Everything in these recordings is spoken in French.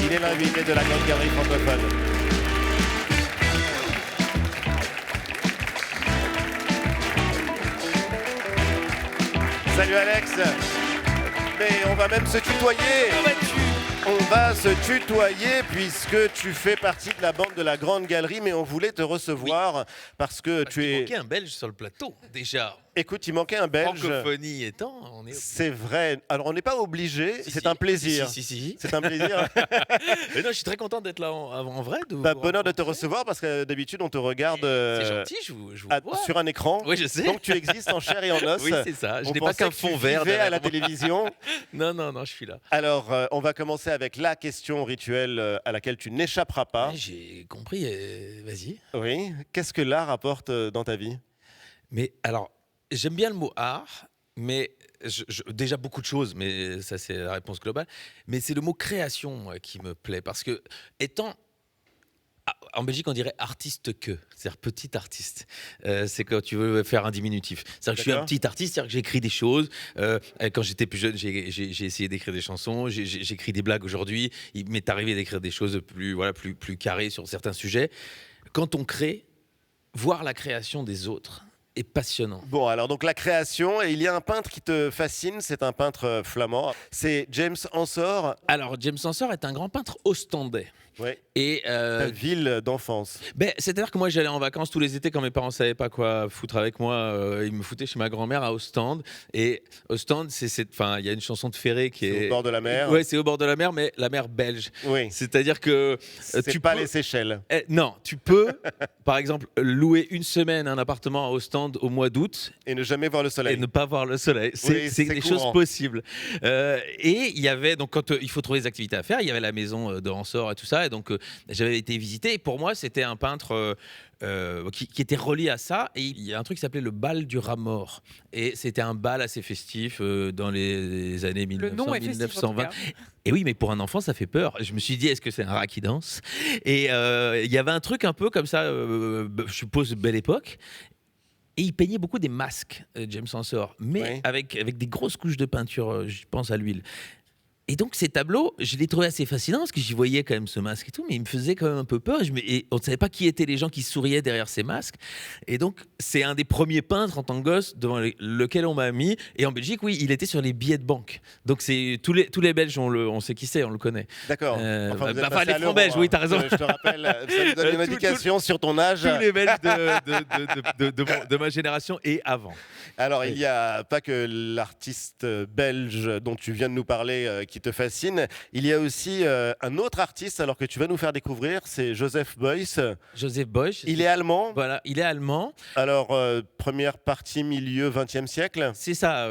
Il est l'invité de la Grande Galerie francophone. Salut Alex. Mais on va même se tutoyer. Comment vas-tu ? On va se tutoyer puisque tu fais partie de la bande de la Grande Galerie, mais on voulait te recevoir parce que tu Il es... manquait un Belge sur le plateau, déjà. Écoute, il manquait un Belge. Francophonie étant, on est... C'est vrai. Alors, on n'est pas obligé, Si, c'est si. un plaisir. Si. C'est un plaisir. Mais non, je suis très content d'être là en vrai. Bonheur de te recevoir parce que d'habitude, on te regarde C'est gentil, je vous vois. sur un écran. Oui, je sais. Donc, tu existes en chair et en os. Oui, c'est ça. Je On n'ai pas pensait qu'un que fond tu vert vivais à la derrière moi. télévision. Non, je suis là. Alors, on va commencer avec la question rituelle à laquelle tu n'échapperas pas. Ouais, j'ai compris, vas-y. Oui. Qu'est-ce que l'art apporte dans ta vie? Mais alors, j'aime bien le mot art, mais déjà beaucoup de choses, mais ça c'est la réponse globale. Mais c'est le mot création moi, qui me plaît, parce que étant... En Belgique, on dirait artiste que, c'est-à-dire petit artiste. C'est quand tu veux faire un diminutif. C'est-à-dire que je suis un petit artiste, c'est-à-dire que j'écris des choses. Quand j'étais plus jeune, j'ai essayé d'écrire des chansons, j'écris des blagues aujourd'hui. Il m'est arrivé d'écrire des choses plus carrées sur certains sujets. Quand on crée, voir la création des autres est passionnant. Bon, alors donc la création, et il y a un peintre qui te fascine, c'est un peintre flamand, c'est James Ensor. Alors, James Ensor est un grand peintre ostendais. Ouais. Et Ta ville d'enfance. c'est-à-dire que moi j'allais en vacances tous les étés quand mes parents savaient pas quoi foutre avec moi, ils me foutaient chez ma grand-mère à Ostende. Et Ostende, il y a une chanson de Ferré qui est au bord de la mer. Ouais, c'est au bord de la mer, mais la mer belge. Oui. C'est-à-dire que C'est pas les Seychelles. non, tu peux, par exemple, louer une semaine un appartement à Ostende au mois d'août. Et ne jamais voir le soleil. Et ne pas voir le soleil. C'est des courant. choses possibles. Et il y avait, donc, quand il faut trouver des activités à faire, il y avait la maison de Ensor et tout ça. Et donc, j'avais été visiter. Et pour moi, c'était un peintre qui était relié à ça. Et il y a un truc qui s'appelait le bal du rat mort. Et c'était un bal assez festif dans les années 1900, Le nom est festif, en 1920. tout cas. Et oui, mais pour un enfant, ça fait peur. Je me suis dit, est-ce que c'est un rat qui danse ? Et il y avait un truc un peu comme ça, je suppose, belle époque. Et il peignait beaucoup des masques, James Ensor, mais avec des grosses couches de peinture, je pense à l'huile. Et donc ces tableaux, je les trouvais assez fascinants parce que j'y voyais quand même ce masque et tout, mais il me faisait quand même un peu peur. Et on ne savait pas qui étaient les gens qui souriaient derrière ces masques. Et donc c'est un des premiers peintres en tant que gosse devant lequel on m'a mis. Et en Belgique, oui, il était sur les billets de banque. Donc c'est tous les Belges, on sait qui c'est, on le connaît. D'accord. Les francs Belges, oui, t'as raison. Je te rappelle, ça nous donne une indication sur ton âge. Tous les Belges de ma génération et avant. Alors, il n'y a pas que l'artiste belge dont tu viens de nous parler qui te fascine. Il y a aussi un autre artiste alors que tu vas nous faire découvrir, c'est Joseph Beuys. Joseph Beuys. Il est allemand. Voilà, il est allemand. Alors, première partie, milieu 20e siècle. C'est ça.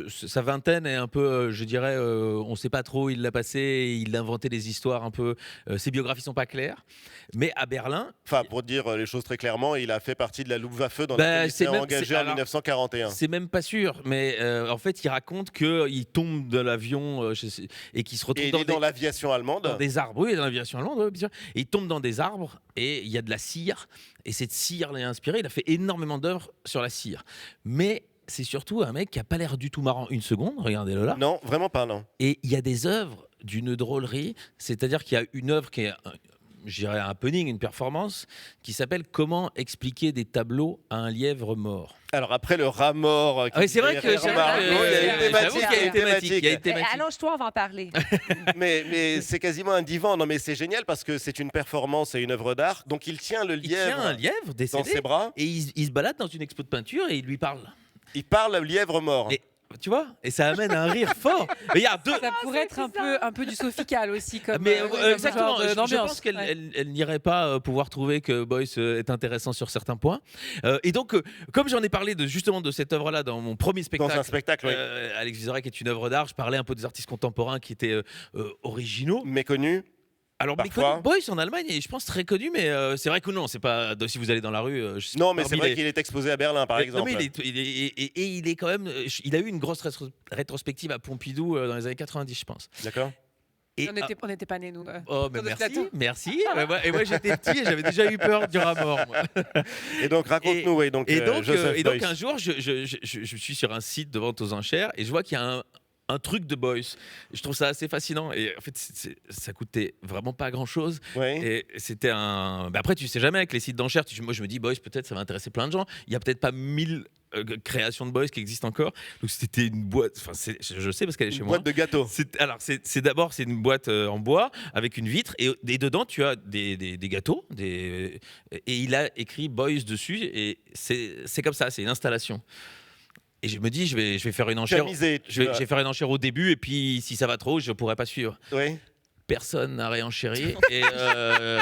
Sa vingtaine est un peu, je dirais, on ne sait pas trop où il l'a passé. Il a inventé des histoires un peu. Ses biographies ne sont pas claires. Mais à Berlin. Enfin, pour dire les choses très clairement, il a fait partie de la Luftwaffe dans laquelle il s'est engagé en 1941. C'est même pas sûr, mais en fait, il raconte qu'il tombe de l'avion et qu'il se retrouve dans l'aviation allemande. Dans des arbres, oui, dans l'aviation allemande, oui, bien sûr. Et il tombe dans des arbres et il y a de la cire. Et cette cire l'a inspiré. Il a fait énormément d'œuvres sur la cire. Mais c'est surtout un mec qui n'a pas l'air du tout marrant une seconde. Regardez-le là. Non, vraiment pas, non. Et il y a des œuvres d'une drôlerie. C'est-à-dire qu'il y a une œuvre qui est... je dirais un happening, une performance, qui s'appelle « Comment expliquer des tableaux à un lièvre mort ». Alors après le rat mort... c'est vrai que il y a une thématique. Allonge-toi, on va en parler. mais c'est quasiment un divan. Non mais c'est génial parce que c'est une performance et une œuvre d'art. Donc il tient le lièvre, un lièvre décédé, dans ses bras. Et il se balade dans une expo de peinture et il lui parle. Il parle au lièvre mort. Tu vois, et ça amène à un rire fort. Mais il y a deux. Ça pourrait être un peu du sophical aussi, comme. Mais exactement. Comme je pense qu'elle n'irait pas pouvoir trouver que Beuys est intéressant sur certains points. Et donc, comme j'en ai parlé justement de cette œuvre-là dans mon premier spectacle, dans un spectacle, oui. Alex Vizorek est une œuvre d'art. Je parlais un peu des artistes contemporains qui étaient originaux, méconnus. Alors, Beuys en Allemagne est, je pense, très connu, mais c'est vrai que non, c'est pas. Si vous allez dans la rue. Non, mais c'est vrai qu'il est exposé à Berlin, par exemple. Non, mais il est quand même. Il a eu une grosse rétrospective à Pompidou dans les années 90, je pense. D'accord. Et on n'était pas nés, nous. Oh, mais merci. Et moi, j'étais petit et j'avais déjà eu peur du rat mort. Moi. Et donc, raconte-nous, oui. Donc, et donc un jour, je suis sur un site de vente aux enchères et je vois qu'il y a un truc de Boys. Je trouve ça assez fascinant. Et en fait, ça coûtait vraiment pas grand-chose. Ouais. Et c'était un. Bah après, tu sais jamais avec les sites d'enchères. Moi, je me dis Boys, peut-être ça va intéresser plein de gens. Il y a peut-être pas 1000 créations de Boys qui existent encore. Donc c'était une boîte. Enfin, je sais parce qu'elle est chez Une moi. boîte de gâteaux. Alors, d'abord, c'est une boîte en bois avec une vitre et dedans, tu as des gâteaux. Et il a écrit Boys dessus et c'est comme ça, c'est une installation. Et je me dis, je vais faire une enchère. Je vais faire une enchère au début et puis si ça va trop, je pourrai pas suivre. Oui. Personne n'a réenchéri et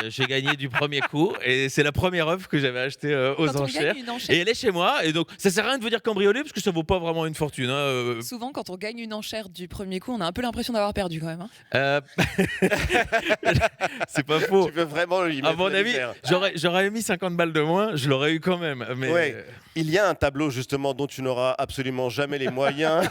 j'ai gagné du premier coup et c'est la première œuvre que j'avais achetée aux enchères et elle est chez moi et donc ça sert à rien de vous dire cambrioler parce que ça vaut pas vraiment une fortune Souvent quand on gagne une enchère du premier coup on a un peu l'impression d'avoir perdu quand même c'est pas faux. Tu veux vraiment lui mettre à mon avis j'aurais mis 50 balles de moins, je l'aurais eu quand même mais ouais. Il y a un tableau justement dont tu n'auras absolument jamais les moyens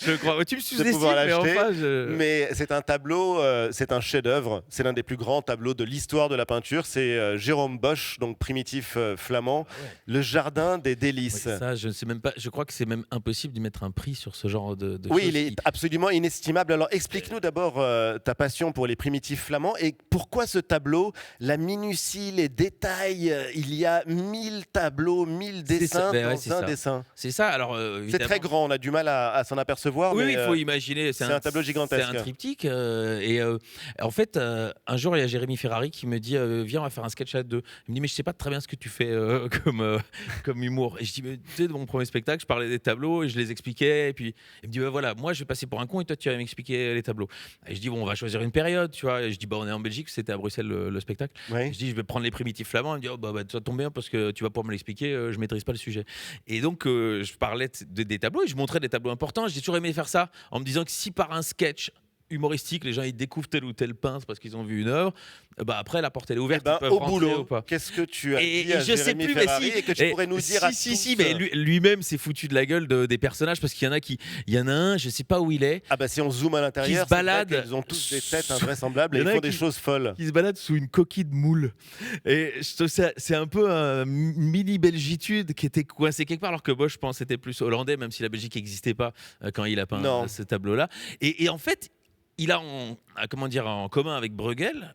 je crois. Tu me de sous-estimes pouvoir mais l'acheter, enfin mais c'est un tableau, c'est un chef-d'œuvre, c'est l'un des plus grands tableaux de l'histoire de la peinture. C'est Jérôme Bosch, donc primitif flamand, le jardin des délices. Ouais, ça, je ne sais même pas. Je crois que c'est même impossible d'y mettre un prix sur ce genre de oui, choses. il est absolument inestimable. Alors explique-nous d'abord ta passion pour les primitifs flamands et pourquoi ce tableau, la minutie, les détails. Il y a 1000 tableaux, 1000 dessins dans un dessin. C'est ça. Alors c'est très grand, on a du mal à s'en apercevoir. Oui, mais il faut imaginer. c'est un tableau gigantesque. C'est un triptyque. En fait, un jour, il y a Jérémy Ferrari qui me dit viens, on va faire un sketch à deux. Il me dit mais je sais pas très bien ce que tu fais comme humour. Et je dis mais tu sais, de mon premier spectacle, je parlais des tableaux et je les expliquais. Et puis il me dit voilà, moi je vais passer pour un con et toi tu vas m'expliquer les tableaux. Et je dis bon, on va choisir une période, tu vois. Et je dis on est en Belgique, c'était à Bruxelles le spectacle. Oui. Je dis je vais prendre les primitifs flamands. Il me dit bah ça tombe bien parce que tu vas pouvoir me l'expliquer. Je maîtrise pas le sujet. Et donc je parlais des tableaux et je montrais des tableaux importants. J'ai toujours aimé faire ça en me disant que si par un sketch humoristique, les gens ils découvrent tel ou tel peintre parce qu'ils ont vu une œuvre, bah après la porte elle est ouverte, ils peuvent au rentrer boulot, ou pas. Qu'est-ce que tu as dit Et à je sais Jérémy plus, Ferrari mais si, et que tu pourrais nous dire à tous. Si, mais lui-même s'est foutu de la gueule des personnages parce qu'il y en a un, je sais pas où il est. Ah bah si on zoome à l'intérieur, qui se balade, ils ont tous des têtes invraisemblables et ils font des choses folles. Qui se balade sous une coquille de moule. Et je trouve c'est un peu une mini belgitude qui était coincée quelque part, alors que Bosch, je pense, était plus hollandais, même si la Belgique n'existait pas quand il a peint ce tableau-là. Et en fait, il a en commun avec Bruegel,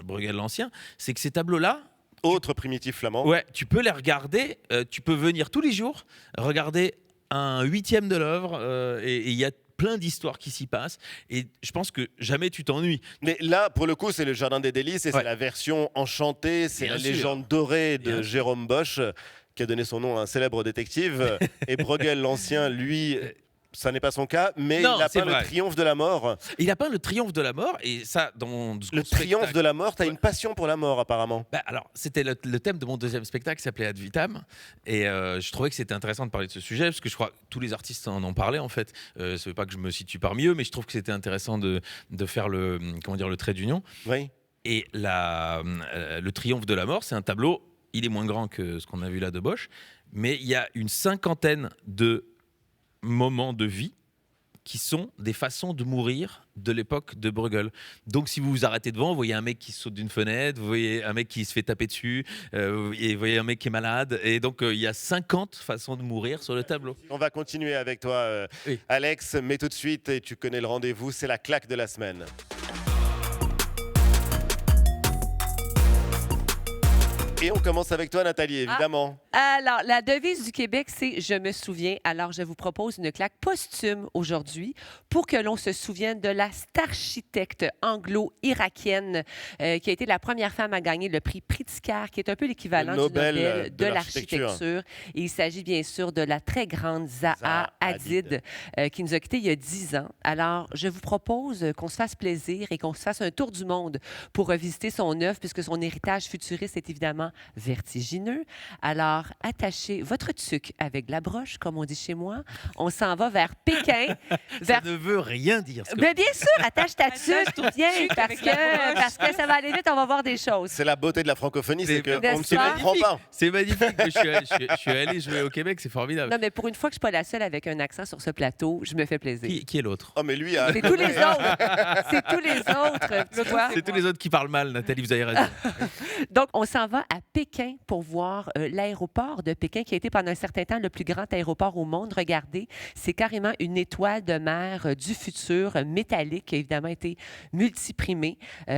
Bruegel l'ancien, c'est que ces tableaux-là, autre primitif flamand. Ouais, tu peux les regarder, tu peux venir tous les jours regarder un 1/8 de l'œuvre et il y a plein d'histoires qui s'y passent et je pense que jamais tu t'ennuies. Mais là, pour le coup, c'est le Jardin des Délices et c'est la version enchantée, c'est la légende dorée de Jérôme Bosch qui a donné son nom à un célèbre détective et Bruegel l'ancien, lui... Ça n'est pas son cas, mais il a peint le triomphe de la mort. Il a peint le triomphe de la mort, et ça, dans le triomphe de la mort, tu as une passion pour la mort, apparemment. Bah, alors, c'était le thème de mon deuxième spectacle qui s'appelait Ad Vitam, et je trouvais que c'était intéressant de parler de ce sujet, parce que je crois que tous les artistes en ont parlé, en fait. Ça ne veut pas que je me situe parmi eux, mais je trouve que c'était intéressant de faire le trait d'union. Oui. Et le triomphe de la mort, c'est un tableau, il est moins grand que ce qu'on a vu là de Bosch, mais il y a une 50aine de moments de vie qui sont des façons de mourir de l'époque de Bruegel. Donc si vous vous arrêtez devant, vous voyez un mec qui saute d'une fenêtre, vous voyez un mec qui se fait taper dessus, et vous voyez un mec qui est malade. Et donc il y a 50 façons de mourir sur le tableau. On va continuer avec toi, oui. Alex, mais tout de suite, et tu connais le rendez-vous, c'est la claque de la semaine. Et on commence avec toi, Nathalie, évidemment. Alors, la devise du Québec, c'est « Je me souviens ». Alors, je vous propose une claque posthume aujourd'hui pour que l'on se souvienne de la starchitecte anglo-irakienne qui a été la première femme à gagner le prix Pritzker, qui est un peu l'équivalent du Nobel de l'architecture. Et il s'agit bien sûr de la très grande Zaha Hadid qui nous a quittés il y a 10 ans. Alors, je vous propose qu'on se fasse plaisir et qu'on se fasse un tour du monde pour revisiter son œuvre, puisque son héritage futuriste est évidemment vertigineux. Alors, attachez votre tuque avec la broche, comme on dit chez moi. On s'en va vers Pékin. Ça ne veut rien dire. Mais bien sûr, attache ta tuque, viens, parce que ça va aller vite, on va voir des choses. C'est la beauté de la francophonie, c'est qu'on ne se comprend pas. C'est magnifique. Je suis allé jouer au Québec, c'est formidable. Non, mais pour une fois que je ne suis pas la seule avec un accent sur ce plateau, je me fais plaisir. Qui est l'autre? Oh, mais lui... C'est tous les autres. C'est tous les autres, tu vois. C'est tous les autres qui parlent mal, Nathalie, vous avez raison. Donc, on s'en va à à Pékin pour voir l'aéroport de Pékin, qui a été pendant un certain temps le plus grand aéroport au monde. Regardez, c'est carrément une étoile de mer du futur, métallique, qui a évidemment été multiprimée,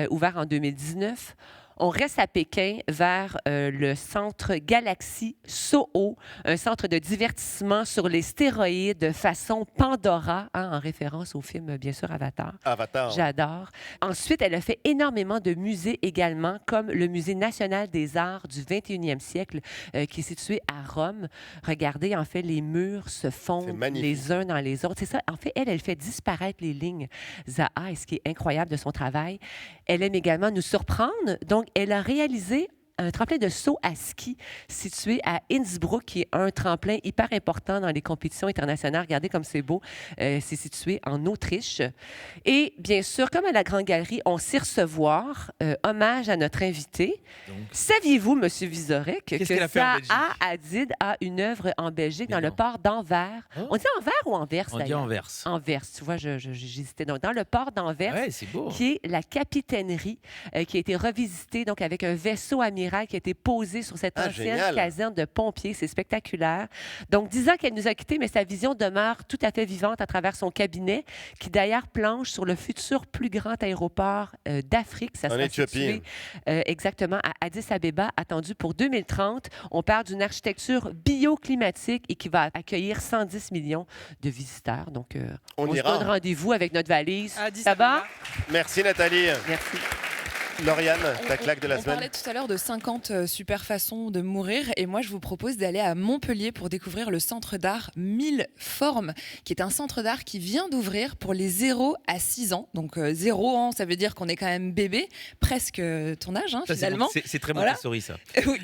ouvert en 2019. On reste à Pékin vers le centre Galaxy Soho, un centre de divertissement sur les stéroïdes façon Pandora, en référence au film, bien sûr, Avatar. Avatar. J'adore. Ensuite, elle a fait énormément de musées également, comme le Musée national des arts du 21e siècle, qui est situé à Rome. Regardez, en fait, les murs se fondent les uns dans les autres. C'est ça. En fait, elle fait disparaître les lignes Zaha, et ce qui est incroyable de son travail. Elle aime également nous surprendre. Donc, elle a réalisé un tremplin de saut à ski situé à Innsbruck, qui est un tremplin hyper important dans les compétitions internationales. Regardez comme c'est beau. C'est situé en Autriche. Et bien sûr, comme à la Grande Galerie, on sait recevoir hommage à notre invité. Saviez-vous, M. Vizorek, que Zaha Hadid a une œuvre en Belgique, dans le port d'Anvers? Oh. On dit Anvers ou Anvers? On dit Anvers. Anvers, tu vois, j'hésitais. Donc, dans le port d'Anvers, qui est la capitainerie, qui a été revisitée donc, avec un vaisseau amiral qui a été posé sur cette ancienne caserne de pompiers. C'est spectaculaire. Donc, 10 ans qu'elle nous a quittés, mais sa vision demeure tout à fait vivante à travers son cabinet, qui d'ailleurs planche sur le futur plus grand aéroport d'Afrique. Ça sera situé exactement à Addis Abeba, attendu pour 2030. On parle d'une architecture bioclimatique et qui va accueillir 110 millions de visiteurs. Donc, on se donne rendez-vous avec notre valise. Ça va? Merci, Nathalie. Merci. Lauriane, ta claque de la semaine. On parlait tout à l'heure de 50 super façons de mourir, et moi je vous propose d'aller à Montpellier pour découvrir le centre d'art 1000 formes, qui est un centre d'art qui vient d'ouvrir pour les 0 à 6 ans. Donc 0 ans, ça veut dire qu'on est quand même bébé, presque ton âge finalement. C'est très Montessori ça. Oui.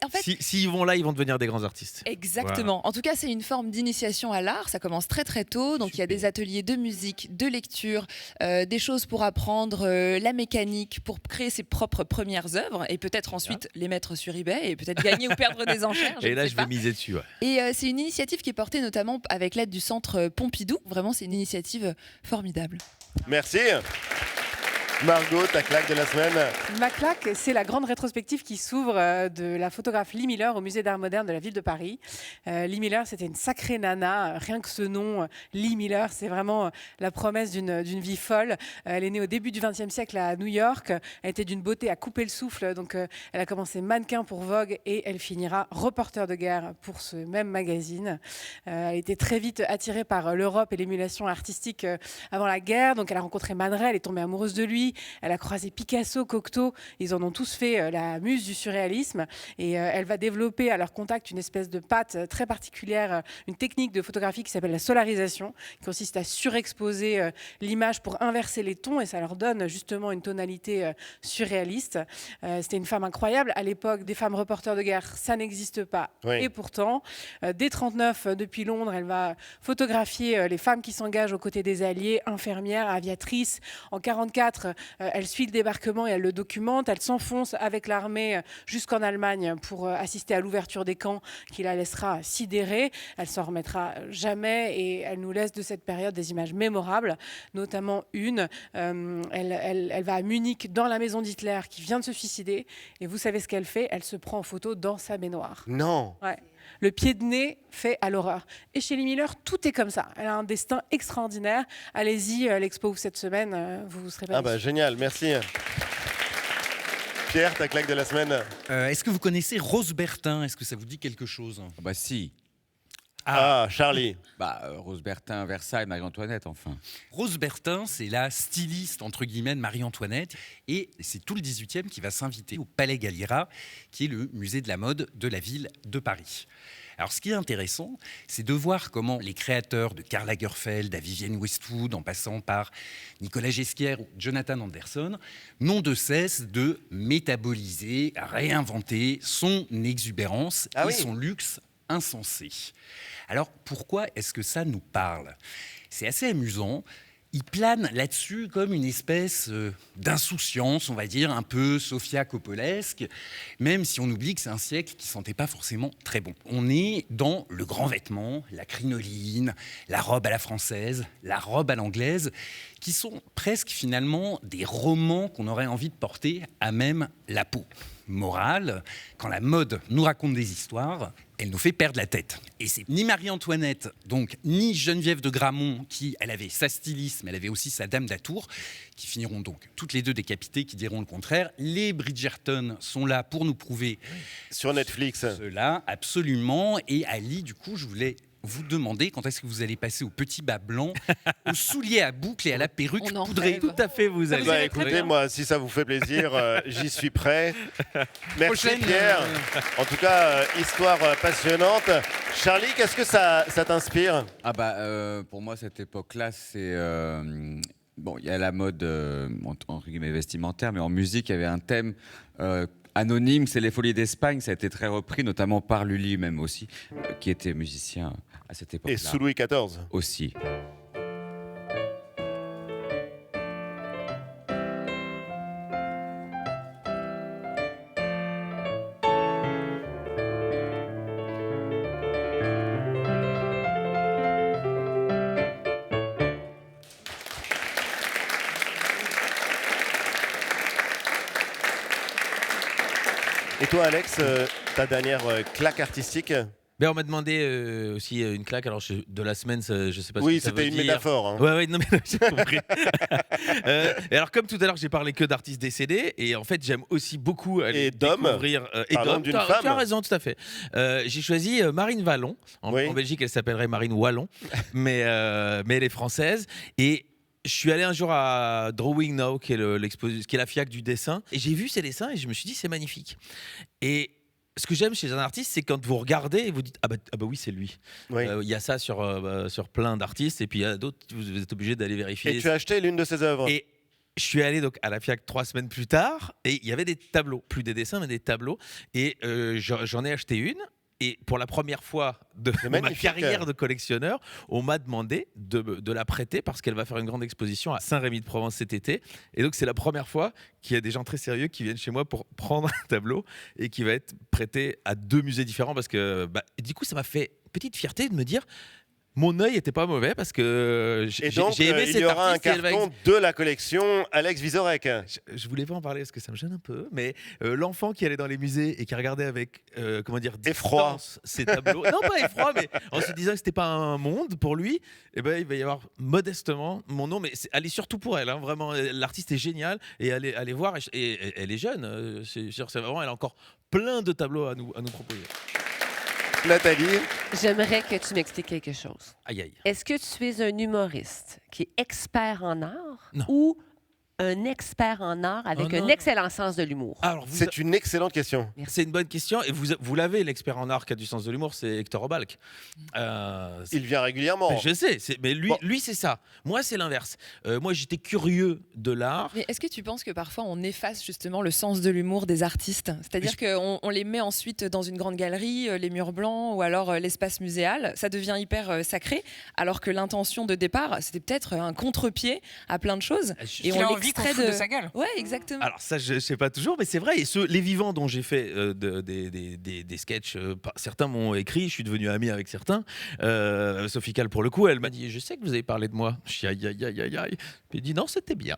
En fait, s'ils vont là, ils vont devenir des grands artistes. Exactement. Voilà. En tout cas, c'est une forme d'initiation à l'art. Ça commence très très tôt. Donc il y a des ateliers de musique, de lecture, des choses pour apprendre la mécanique, pour créer ses propres premières œuvres et peut-être ensuite les mettre sur eBay et peut-être gagner ou perdre des enchères. Et là, je vais miser dessus. Ouais. Et c'est une initiative qui est portée notamment avec l'aide du Centre Pompidou. Vraiment, c'est une initiative formidable. Merci. Margot, ta claque de la semaine. Ma claque, c'est la grande rétrospective qui s'ouvre de la photographe Lee Miller au Musée d'Art Moderne de la ville de Paris. Lee Miller, c'était une sacrée nana. Rien que ce nom, Lee Miller, c'est vraiment la promesse d'une vie folle. Elle est née au début du XXe siècle à New York. Elle était d'une beauté à couper le souffle. Donc, elle a commencé mannequin pour Vogue et elle finira reporter de guerre pour ce même magazine. Elle était très vite attirée par l'Europe et l'émulation artistique avant la guerre. Donc, elle a rencontré Man Ray, elle est tombée amoureuse de lui. Elle a croisé Picasso, Cocteau, ils en ont tous fait la muse du surréalisme et elle va développer à leur contact une espèce de patte très particulière, une technique de photographie qui s'appelle la solarisation, qui consiste à surexposer l'image pour inverser les tons et ça leur donne justement une tonalité surréaliste. C'était une femme incroyable. À l'époque, des femmes reporters de guerre, ça n'existe pas. Oui. Et pourtant, dès 1939, depuis Londres, elle va photographier les femmes qui s'engagent aux côtés des Alliés, infirmières, aviatrices. En 1944, elle suit le débarquement et elle le documente. Elle s'enfonce avec l'armée jusqu'en Allemagne pour assister à l'ouverture des camps qui la laissera sidérée. Elle s'en remettra jamais et elle nous laisse de cette période des images mémorables, notamment une. Elle va à Munich dans la maison d'Hitler qui vient de se suicider et vous savez ce qu'elle fait? Elle se prend en photo dans sa baignoire. Non. Ouais. Le pied de nez fait à l'horreur. Et chez Lee Miller, tout est comme ça. Elle a un destin extraordinaire. Allez-y, l'expo cette semaine, vous serez pas déçus. Génial, merci. Pierre, ta claque de la semaine. Est-ce que vous connaissez Rose Bertin? Est-ce que ça vous dit quelque chose? Bah si. Charlie. Rose Bertin, Versailles, Marie-Antoinette, enfin. Rose Bertin, c'est la styliste, entre guillemets, de Marie-Antoinette. Et c'est tout le 18e qui va s'inviter au Palais Galliera, qui est le musée de la mode de la ville de Paris. Alors, ce qui est intéressant, c'est de voir comment les créateurs de Karl Lagerfeld à Vivienne Westwood, en passant par Nicolas Ghesquière ou Jonathan Anderson, n'ont de cesse de métaboliser, réinventer son exubérance et son luxe insensé. Alors, pourquoi est-ce que ça nous parle? C'est assez amusant. il plane là-dessus comme une espèce d'insouciance, on va dire, un peu Sofia Coppolesque, même si on oublie que c'est un siècle qui ne sentait pas forcément très bon. On est dans le grand vêtement, la crinoline, la robe à la française, la robe à l'anglaise, qui sont presque finalement des romans qu'on aurait envie de porter à même la peau. Morale, quand la mode nous raconte des histoires, elle nous fait perdre la tête. Et c'est ni Marie-Antoinette, donc ni Geneviève de Gramont, qui, elle avait sa styliste, mais elle avait aussi sa dame d'Atour, qui finiront donc toutes les deux décapitées, qui diront le contraire. Les Bridgerton sont là pour nous prouver sur Netflix cela, absolument. Et Ali, du coup, je voulais vous demander quand est-ce que vous allez passer au petit bas blanc, aux souliers à boucles et à la perruque poudrée. Tout à fait, vous allez. Bah, écoutez, moi, si ça vous fait plaisir, j'y suis prêt. Merci Prochaine, Pierre. En tout cas, histoire passionnante. Charlie, qu'est-ce que ça t'inspire? Ah bah, pour moi, cette époque-là, c'est... bon, il y a la mode, entre guillemets, vestimentaire, mais en musique, il y avait un thème... anonyme, c'est les Folies d'Espagne, ça a été très repris, notamment par Lully même aussi, qui était musicien à cette époque-là. Et sous Louis XIV aussi. Et toi, Alex, ta dernière claque artistique? Ben, on m'a demandé aussi une claque. Alors, de la semaine, je sais pas Oui, ce que ça veut c'était une dire. métaphore. Hein. Ouais, non, mais j'ai compris. Et alors, comme tout à l'heure, j'ai parlé que d'artistes décédés. Et en fait, j'aime aussi beaucoup aller découvrir. Et Parlons d'hommes, d'une tu femme. as raison, tout à fait. J'ai choisi Marine Vallon. En Belgique, elle s'appellerait Marine Wallon. mais elle est française. Et je suis allé un jour à Drawing Now, qui est la FIAC du dessin. Et j'ai vu ses dessins et je me suis dit, c'est magnifique. Et ce que j'aime chez un artiste, c'est quand vous regardez et vous dites ah bah oui, c'est lui. Il y a ça sur plein d'artistes, et puis il y a d'autres, vous êtes obligé d'aller vérifier. Et tu as acheté l'une de ses œuvres. Et je suis allé donc à la FIAC 3 semaines plus tard, et il y avait des tableaux, plus des dessins, mais des tableaux. Et j'en ai acheté une. Et pour la première fois de ma carrière de collectionneur, on m'a demandé de la prêter parce qu'elle va faire une grande exposition à Saint-Rémy-de-Provence cet été. Et donc, c'est la première fois qu'il y a des gens très sérieux qui viennent chez moi pour prendre un tableau et qui va être prêté à 2 musées différents. Parce que, du coup, ça m'a fait petite fierté de me dire... Mon œil n'était pas mauvais parce que j'ai aimé il cet y aura un artiste. carton de la collection Alex Vizorek. Je voulais pas en parler parce que ça me gêne un peu, mais l'enfant qui allait dans les musées et qui regardait avec effroi ces tableaux, non pas effroi, mais en se disant que c'était pas un monde pour lui, il va y avoir modestement mon nom, mais allez surtout pour elle, hein, vraiment, l'artiste est génial et allez voir, et elle est jeune, c'est sûr, c'est vraiment, elle a encore plein de tableaux à nous proposer. Nathalie, j'aimerais que tu m'expliques quelque chose. Aïe aïe. Est-ce que tu es un humoriste qui est expert en art Non. ou un expert en art avec un excellent sens de l'humour? C'est une excellente question. C'est une bonne question, et vous l'avez, l'expert en art qui a du sens de l'humour, c'est Hector Obalk. Il vient régulièrement. Je sais, mais lui c'est ça. Moi, c'est l'inverse. Moi, j'étais curieux de l'art. Mais est-ce que tu penses que parfois on efface justement le sens de l'humour des artistes? C'est-à-dire qu'on les met ensuite dans une grande galerie, les murs blancs, ou alors l'espace muséal. Ça devient hyper sacré, alors que l'intention de départ, c'était peut-être un contre-pied à plein de choses. Et on l'extrait de sa gueule. Ouais, exactement. Alors ça, je sais pas toujours, mais c'est vrai. Et les vivants dont j'ai fait des sketchs, certains m'ont écrit, je suis devenu ami avec certains. Sophie Calle, pour le coup, elle m'a dit, je sais que vous avez parlé de moi. Je dis aïe aïe aïe aïe aïe. Puis elle dit non, c'était bien.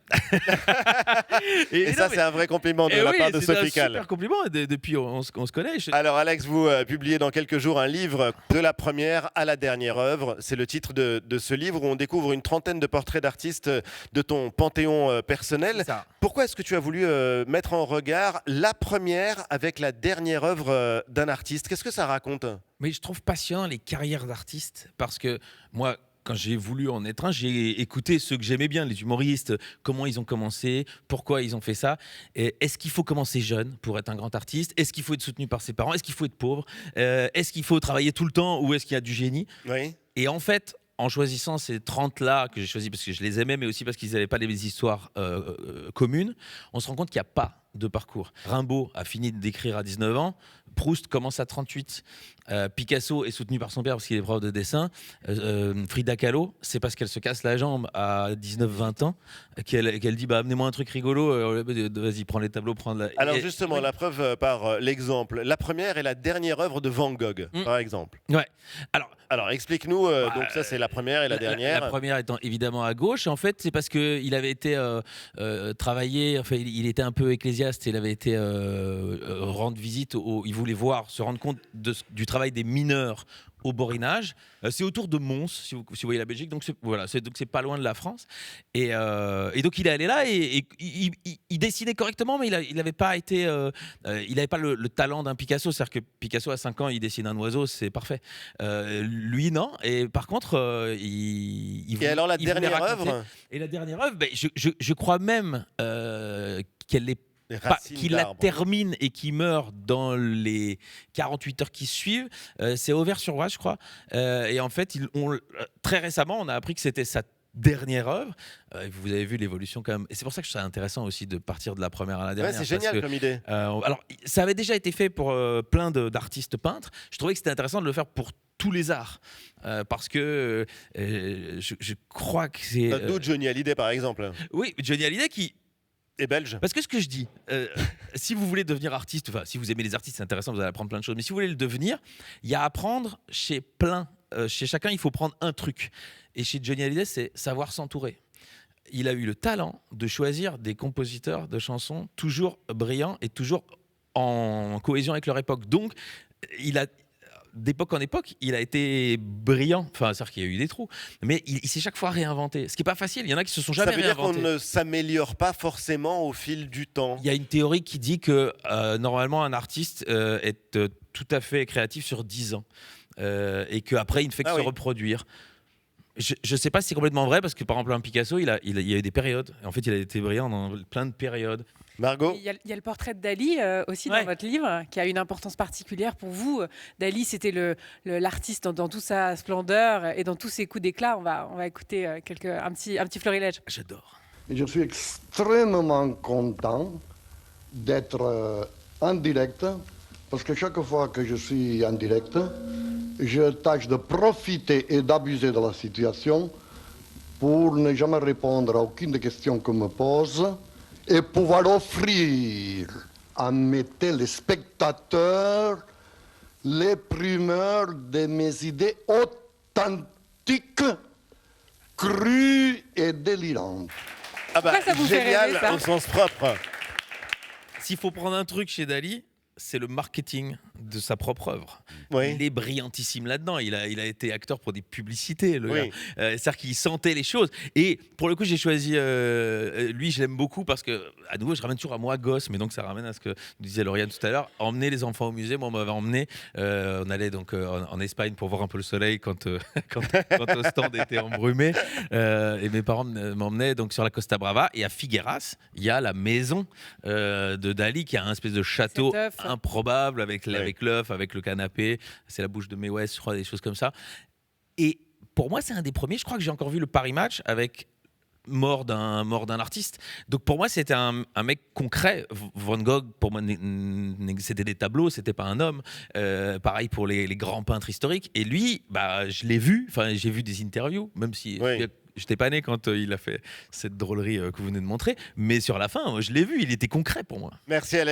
et ça, c'est un vrai compliment de la part de Sophie Calle. C'est un super compliment. Depuis, on se connaît. Alors Alex, vous publiez dans quelques jours un livre, de la première à la dernière œuvre. C'est le titre de ce livre où on découvre une trentaine de portraits d'artistes de ton panthéon personnel. Pourquoi est-ce que tu as voulu mettre en regard la première avec la dernière œuvre d'un artiste? Qu'est-ce que ça raconte? Mais je trouve passionnant les carrières d'artistes, parce que moi, quand j'ai voulu en être un, j'ai écouté ceux que j'aimais bien, les humoristes, comment ils ont commencé, pourquoi ils ont fait ça. Est-ce qu'il faut commencer jeune pour être un grand artiste? Est-ce qu'il faut être soutenu par ses parents? Est-ce qu'il faut être pauvre? Est-ce qu'il faut travailler tout le temps, ou est-ce qu'il y a du génie? Oui. Et en fait, en choisissant ces 30-là que j'ai choisis parce que je les aimais, mais aussi parce qu'ils n'avaient pas les histoires communes, on se rend compte qu'il n'y a pas de parcours. Rimbaud a fini d'écrire à 19 ans. Proust commence à 38. Picasso est soutenu par son père parce qu'il est prof de dessin. Frida Kahlo, c'est parce qu'elle se casse la jambe à 19-20 ans qu'elle dit amenez-moi un truc rigolo. Vas-y, prends les tableaux, prends de la... Alors justement, la preuve par l'exemple. La première et la dernière œuvre de Van Gogh, par exemple. Ouais. Alors explique-nous. Donc ça, c'est la première et la dernière. La première étant évidemment à gauche. En fait, c'est parce qu'il avait été travaillé. Enfin, il était un peu ecclésiaste. Il avait été rendre visite. Il voulait se rendre compte du travail des mineurs au Borinage. C'est autour de Mons, si vous voyez la Belgique. Donc c'est pas loin de la France. Et donc il est allé là et il dessinait correctement, mais il n'avait pas été, il n'avait pas le talent d'un Picasso. C'est-à-dire que Picasso à 5 ans, il dessine un oiseau, c'est parfait. Lui non. Et par contre, et alors la dernière œuvre. Et la dernière œuvre, je crois même qu'elle est qu'il la termine et qu'il meurt dans les 48 heures qui suivent. C'est Auvers-sur-Oise, je crois. Et en fait, très récemment, on a appris que c'était sa dernière œuvre. Vous avez vu l'évolution quand même. Et c'est pour ça que je trouve ça intéressant aussi de partir de la première à la dernière. Ouais, c'est génial comme idée. Alors, ça avait déjà été fait pour plein d'artistes peintres. Je trouvais que c'était intéressant de le faire pour tous les arts. Parce que je crois que c'est... D'où Johnny Hallyday, par exemple. Oui, Johnny Hallyday qui... Et belge. Parce que ce que je dis, si vous voulez devenir artiste, enfin si vous aimez les artistes, c'est intéressant, vous allez apprendre plein de choses. Mais si vous voulez le devenir, il y a à apprendre chez chacun, il faut prendre un truc. Et chez Johnny Hallyday, c'est savoir s'entourer. Il a eu le talent de choisir des compositeurs de chansons toujours brillants et toujours en cohésion avec leur époque. Donc, d'époque en époque, il a été brillant. Enfin, c'est-à-dire qu'il y a eu des trous, mais il s'est chaque fois réinventé. Ce qui est pas facile. Il y en a qui se sont jamais réinventés. Ça veut dire qu'on ne s'améliore pas forcément au fil du temps. Il y a une théorie qui dit que normalement un artiste est tout à fait créatif sur 10 ans et qu'après il ne fait que se reproduire. Je ne sais pas si c'est complètement vrai parce que par exemple un Picasso, il y a eu des périodes. En fait, il a été brillant dans plein de périodes. Margot ? Il y a le portrait de Dali aussi dans votre livre qui a une importance particulière pour vous. Dali, c'était l'artiste dans toute sa splendeur et dans tous ses coups d'éclat. On va écouter un petit florilège. J'adore. Je suis extrêmement content d'être en direct parce que chaque fois que je suis en direct, je tâche de profiter et d'abuser de la situation pour ne jamais répondre à aucune des questions qu'on me pose et pouvoir offrir à mes téléspectateurs les primeurs de mes idées authentiques, crues et délirantes. Ah bah, ça vous fait génial rêver, ça au sens propre. S'il faut prendre un truc chez Dali, c'est le marketing de sa propre œuvre. Oui. Il est brillantissime là-dedans. Il a été acteur pour des publicités. Oui. C'est-à-dire qu'il sentait les choses. Et pour le coup, j'ai choisi lui. Je l'aime beaucoup parce que, à nouveau, je ramène toujours à moi gosse, mais donc ça ramène à ce que disait Lauriane tout à l'heure. Emmener les enfants au musée. Moi, on m'avait emmené. On allait donc en Espagne pour voir un peu le soleil quand Ostende était embrumé. Et mes parents m'emmenaient donc sur la Costa Brava. Et à Figueras, il y a la maison de Dali qui a un espèce de château improbable avec l'œuf, avec le canapé. C'est la bouche de Mae West, je crois, des choses comme ça. Et pour moi, c'est un des premiers. Je crois que j'ai encore vu le Paris Match avec mort d'un artiste. Donc pour moi, c'était un mec concret. Van Gogh, pour moi, c'était des tableaux, c'était pas un homme. Pareil pour les grands peintres historiques. Et lui, je l'ai vu. Enfin, j'ai vu des interviews, même si j'étais pas né quand il a fait cette drôlerie que vous venez de montrer. Mais sur la fin, je l'ai vu. Il était concret pour moi. Merci Alex.